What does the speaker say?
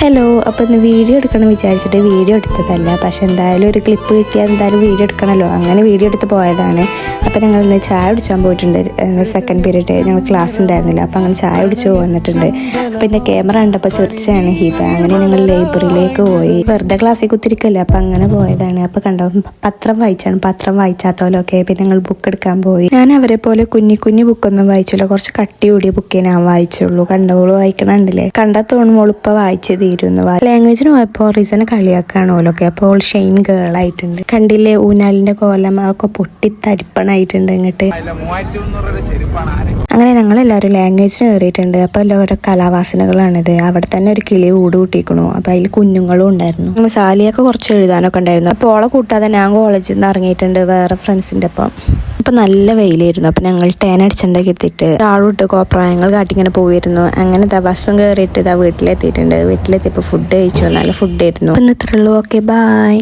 Hello, അപ്പോൾ ഇന്ന് video എടുക്കണം വിചാരിച്ചിട്ട് വീഡിയോ എടുത്തതല്ല. പക്ഷെ എന്തായാലും ഒരു ക്ലിപ്പ് കിട്ടിയാൽ എന്തായാലും വീഡിയോ എടുക്കണമല്ലോ. അങ്ങനെ വീഡിയോ എടുത്ത് പോയതാണ്. അപ്പോൾ ഞങ്ങൾ ഇന്ന് ചായ കുടിച്ചാൻ പോയിട്ടുണ്ട്. സെക്കൻഡ് പീരീഡ് ഞങ്ങൾ ക്ലാസ് ഉണ്ടായിരുന്നില്ല. അപ്പോൾ അങ്ങനെ ചായ കുടിച്ച് വന്നിട്ടുണ്ട്. പിന്നെ ക്യാമറ കണ്ടപ്പോൾ ചെറിച്ചാണ് ഹിബ. അങ്ങനെ ഞങ്ങൾ ലൈബ്രറിയിലേക്ക് പോയി. വെറുതെ ക്ലാസ്സിൽ കുത്തിരിക്കല്ലേ, അപ്പോൾ അങ്ങനെ പോയതാണ്. അപ്പോൾ കണ്ടോ, പത്രം വായിച്ചാത്തോലൊക്കെ. പിന്നെ ഞങ്ങൾ ബുക്ക് എടുക്കാൻ പോയി. ഞാൻ അവരെ പോലെ കുഞ്ഞു ബുക്കൊന്നും വായിച്ചില്ല. കുറച്ച് കട്ടി കൂടിയ ബുക്കേ ഞാൻ വായിച്ചുള്ളൂ. കണ്ടോളൂ വായിക്കണുണ്ടല്ലേ. കണ്ടാൽ തോന്നുമ്പോൾ ഇപ്പോൾ വായിച്ച് തീരുന്നു. ലാംഗ്വേജിന് പോയപ്പോൾ റീസനെ കളിയാക്കാണോലൊക്കെ. അപ്പോൾ ഷെയിം ഗേൾ ആയിട്ടുണ്ട്. കണ്ടില്ലേ, ഊനാലിന്റെ കോലം ഒക്കെ പൊട്ടി തരിപ്പണായിട്ടുണ്ട് ഇങ്ങോട്ട്. അങ്ങനെ ഞങ്ങളെല്ലാവരും ലാംഗ്വേജിന് കയറിയിട്ടുണ്ട്. അപ്പോൾ എല്ലാവരുടെ കലാവാസനകളാണിത്. അവിടെ തന്നെ ഒരു കിളി കൂട് കൂട്ടിക്കണു. അപ്പോൾ അതിൽ കുഞ്ഞുങ്ങളും ഉണ്ടായിരുന്നു. സാലിയൊക്കെ കുറച്ച് എഴുതാനൊക്കെ ഉണ്ടായിരുന്നു. അപ്പോൾ ഓളെ കൂട്ടാതെ ഞാൻ കോളേജിൽ നിന്ന് ഇറങ്ങിയിട്ടുണ്ട് വേറെ ഫ്രണ്ട്സിൻ്റെ ഒപ്പം. അപ്പോൾ നല്ല വെയിലായിരുന്നു. അപ്പോൾ ഞങ്ങൾ ടേനടിച്ചുണ്ടാക്കി എത്തിയിട്ട് ആളോട്ട് കോപ്രായങ്ങൾ കാട്ടിങ്ങനെ പോയിരുന്നു. അങ്ങനെ ബസ്സും കയറിയിട്ട് വീട്ടിലെത്തിയിട്ടുണ്ട്. വീട്ടിലെത്തിയപ്പോൾ ഫുഡ് കഴിച്ചു. നല്ല ഫുഡായിരുന്നു. ഇപ്പം ഇത്രയുള്ളൂ. Okay, by.